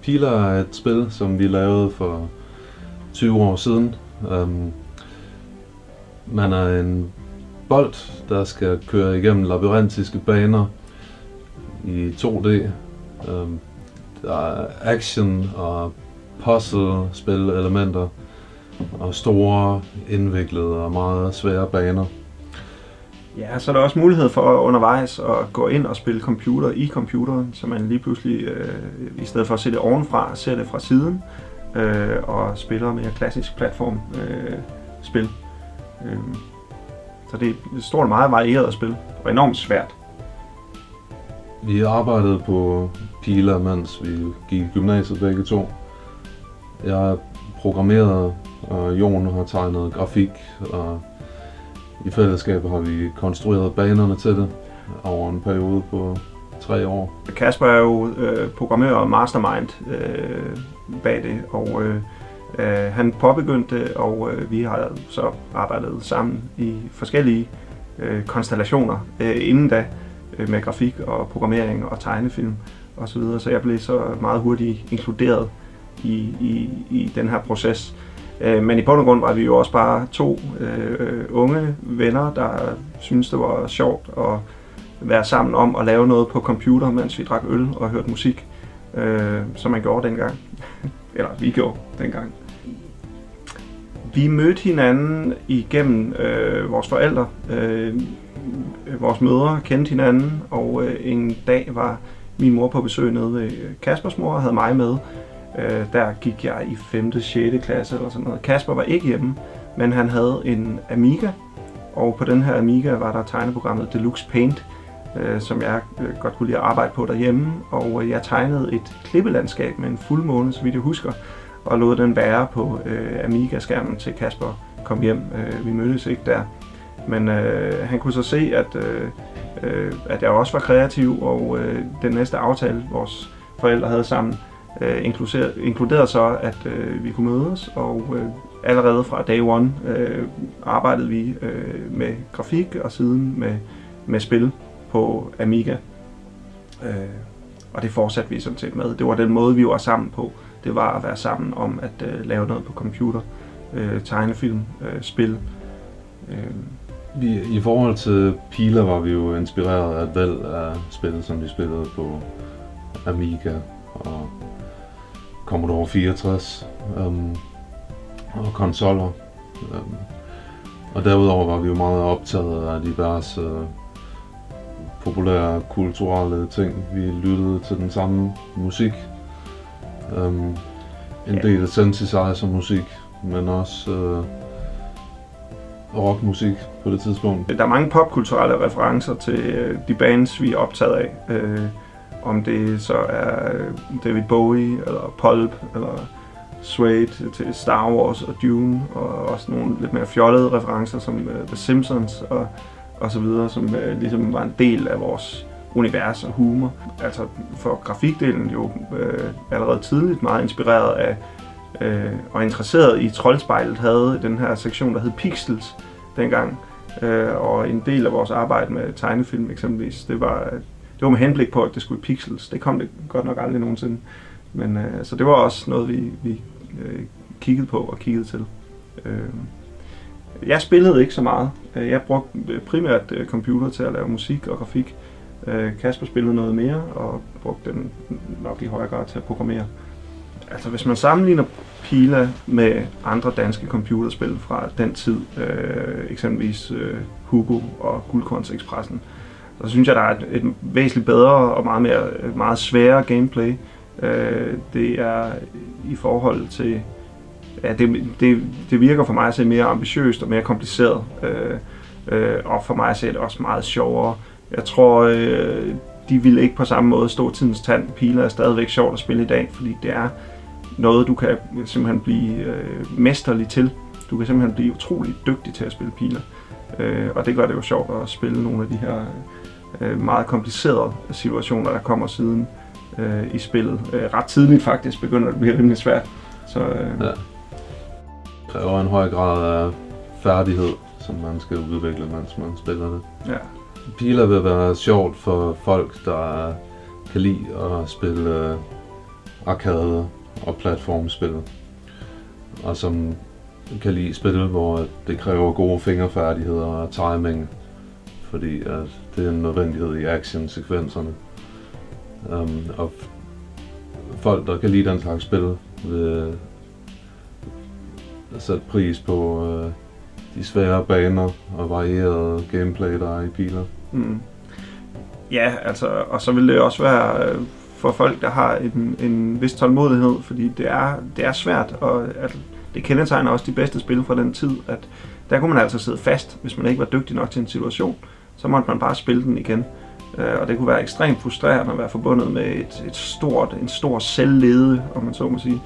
Pila er et spil, som vi lavede for 20 år siden. Man er en bold, der skal køre igennem labyrintiske baner i 2D. Der er action og puzzle-spil-elementer og store, indviklede og meget svære baner. Ja, så er der også mulighed for undervejs at gå ind og spille computer i computeren, så man lige pludselig, i stedet for at se det ovenfra, ser det fra siden og spiller mere klassisk platformspil. Så det er et stort og meget varieret spil, og enormt svært. Vi arbejdede på Pila, mens vi gik i gymnasiet begge to. Jeg programmerede, og Jon har tegnet grafik, og i fællesskab har vi konstrueret banerne til det over en periode på 3 år. Kasper er jo programmør og mastermind bag det, og han påbegyndte det, og vi har så arbejdet sammen i forskellige konstellationer inden da med grafik og programmering og tegnefilm osv. Så jeg blev så meget hurtigt inkluderet i den her proces. Men i bund og grund var vi jo også bare 2 unge venner, der syntes det var sjovt at være sammen om at lave noget på computer, mens vi drak øl og hørte musik, som man gjorde dengang. Eller vi gjorde dengang. Vi mødte hinanden igennem vores forældre. Vores mødre kendte hinanden, og en dag var min mor på besøg nede ved Kaspers mor og havde mig med. Der gik jeg i 5. og 6. klasse eller sådan noget. Kasper var ikke hjemme, men han havde en Amiga, og på den her Amiga var der tegneprogrammet Deluxe Paint, som jeg godt kunne lide at arbejde på derhjemme, og jeg tegnede et klippelandskab med en fuldmåne, så vidt jeg husker, og lod den være på Amiga-skærmen til Kasper kom hjem. Vi mødtes ikke der, men han kunne så se, at jeg også var kreativ, og den næste aftale, vores forældre havde sammen, inkluderede så, at vi kunne mødes, og allerede fra day one arbejdede vi med grafik og siden med spil på Amiga. Og det fortsatte vi sådan set med. Det var den måde, vi var sammen på. Det var at være sammen om at lave noget på computer, tegnefilm, spil. I forhold til Pila var vi jo inspireret af et væld af spil, som vi spillede på Amiga og Commodore 64 og konsoller. Og derudover var vi jo meget optaget af diverse populære kulturelle ting. Vi lyttede til den samme musik. En del synthesizer musik, men også rockmusik på det tidspunkt. Der er mange popkulturelle referencer til de bands, vi er optaget af. Om det så er David Bowie, eller Pulp, eller Suede til Star Wars og Dune, og også nogle lidt mere fjollede referencer som The Simpsons og så videre, som ligesom var en del af vores univers og humor. Altså for grafikdelen jo allerede tidligt meget inspireret af og interesseret i Troldspejlet, havde den her sektion, der hed Pixels dengang. Og en del af vores arbejde med tegnefilm eksempelvis, det var med henblik på, at det skulle pixels. Det kom det godt nok aldrig nogensinde. Men så det var også noget, vi kiggede på og kiggede til. Jeg spillede ikke så meget. Jeg brugte primært computer til at lave musik og grafik. Kasper spillede noget mere og brugte den nok i højere grad til at programmere. Altså hvis man sammenligner Pila med andre danske computerspil fra den tid, eksempelvis Hugo og Guldkornsekspressen, så synes jeg, der er et væsentligt bedre og meget sværere gameplay. Det er i forhold til, ja, det virker for mig at se mere ambitiøst og mere kompliceret, og for mig at se det også meget sjovere. Jeg tror, de ville ikke på samme måde stå tidens tand. Pila er stadigvæk sjovt at spille i dag, fordi det er noget, du kan simpelthen blive mesterlig til. Du kan simpelthen blive utrolig dygtig til at spille Pila. Og det gør det jo sjovt at spille nogle af de her meget komplicerede situationer, der kommer siden i spillet. Ret tidligt faktisk begynder det at blive rimelig svært. Så, ja. Det kræver en høj grad af færdighed, som man skal udvikle, mens man spiller det. Ja. Pila vil være sjovt for folk, der kan lide at spille arcade- og platformspil, og som kan lide spil, hvor det kræver gode fingerfærdigheder og timing, fordi at det er en nødvendighed i action-sekvenserne. Og folk, der kan lide den slags spil, vil sætte pris på de svære baner og varierede gameplay, der er i Piler. Ja, altså, og så vil det også være for folk, der har en vis tålmodighed, fordi det er svært, og at det kendetegner også de bedste spil fra den tid, at der kunne man altså sidde fast, hvis man ikke var dygtig nok til en situation, så måtte man bare spille den igen. Og det kunne være ekstremt frustrerende at være forbundet med en stor selvlede, om man så må sige.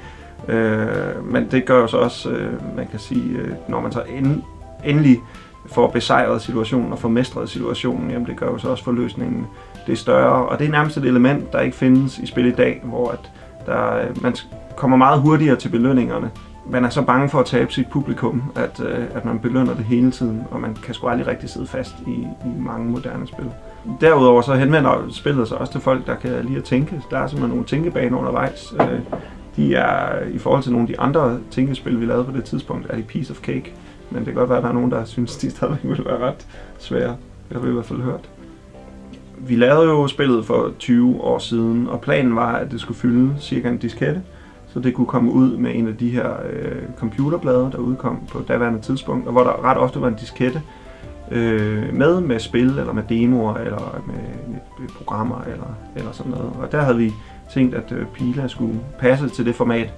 Men det gør jo så også, man kan sige, når man så endelig får besejret situationen og får mestret situationen, jamen det gør jo så også forløsningen det større. Og det er nærmest et element, der ikke findes i spil i dag, hvor man kommer meget hurtigere til belønningerne. Man er så bange for at tabe sit publikum, at man belønner det hele tiden, og man kan sgu aldrig rigtig sidde fast i mange moderne spil. Derudover så henvender spillet sig også til folk, der kan lide at tænke. Der er simpelthen nogle tænkebaner undervejs. De er i forhold til nogle af de andre tænkespil, vi lavede på det tidspunkt, er de piece of cake. Men det kan godt være, at der er nogen, der synes, de stadigvæk ville være ret svære. Det har vi i hvert fald hørt. Vi lavede jo spillet for 20 år siden, og planen var, at det skulle fylde cirka en diskette, så det kunne komme ud med en af de her computerblade, der udkom på daværende tidspunkt, og hvor der ret ofte var en diskette med spil, eller med demoer, eller med programmer, eller sådan noget. Og der havde vi tænkt, at Pila skulle passe til det format.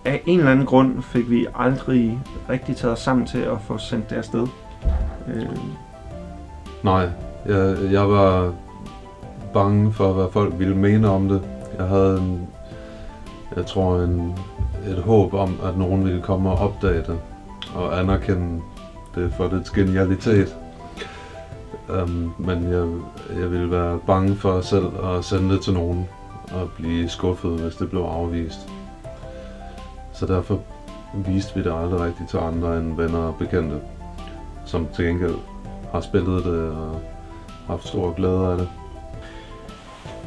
Af en eller anden grund fik vi aldrig rigtig taget os sammen til at få sendt det afsted. Nej, jeg var bange for, hvad folk ville mene om det. Jeg havde et håb om, at nogen ville komme og opdage det og anerkende det for dets genialitet. Men jeg ville være bange for selv at sende det til nogen og blive skuffet, hvis det blev afvist. Så derfor viste vi det aldrig rigtigt til andre end venner og bekendte, som til gengæld har spillet det og haft stor glæde af det.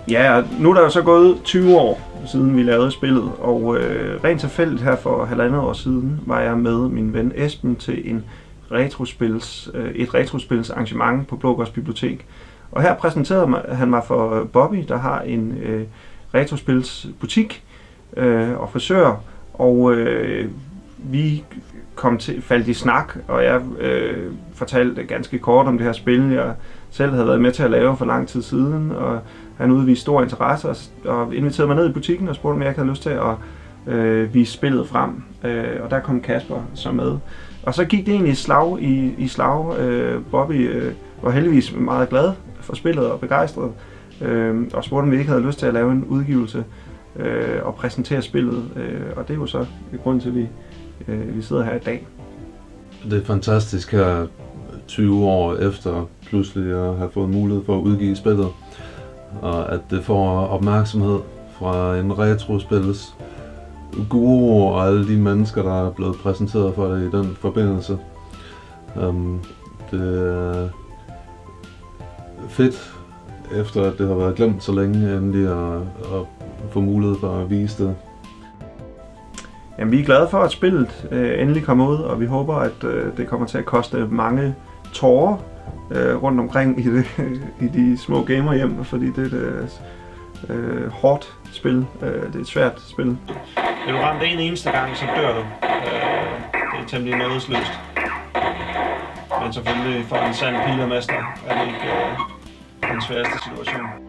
Ja, nu er der jo så gået 20 år siden vi lavede spillet, og rent tilfældigt her for 1,5 år siden var jeg med min ven Esben til et retrospils arrangement på Blågårds Bibliotek. Og her præsenterede han mig for Bobby, der har en retrospils og frisør, og vi faldt i snak, og jeg fortalte ganske kort om det her spil, jeg selv havde været med til at lave for lang tid siden, og han udviste stor interesse og inviterede mig ned i butikken og spurgte, om jeg ikke havde lyst til at vise spillet frem, og der kom Kasper så med. Og så gik det egentlig i slag. Bobby var heldigvis meget glad for spillet og begejstret, og spurgte, om vi ikke havde lyst til at lave en udgivelse og præsentere spillet, og det er jo så grunden til, at vi sidder her i dag. Det er fantastisk her 20 år efter pludselig at have fået mulighed for at udgive spillet, og at det får opmærksomhed fra en retrospils guru og alle de mennesker, der er blevet præsenteret for det i den forbindelse. Det er fedt, efter at det har været glemt så længe, endelig at få mulighed for at vise det. Jamen, vi er glade for, at spillet endelig kommer ud, og vi håber, at det kommer til at koste mange tårer rundt omkring i de små gamerhjem, fordi det er et hårdt spil. Det er et svært spil. Vil du ramme det en eneste gang, så dør du. Det er temmelig nådesløst. Men selvfølgelig for en sand pilermester er det ikke den sværeste situation.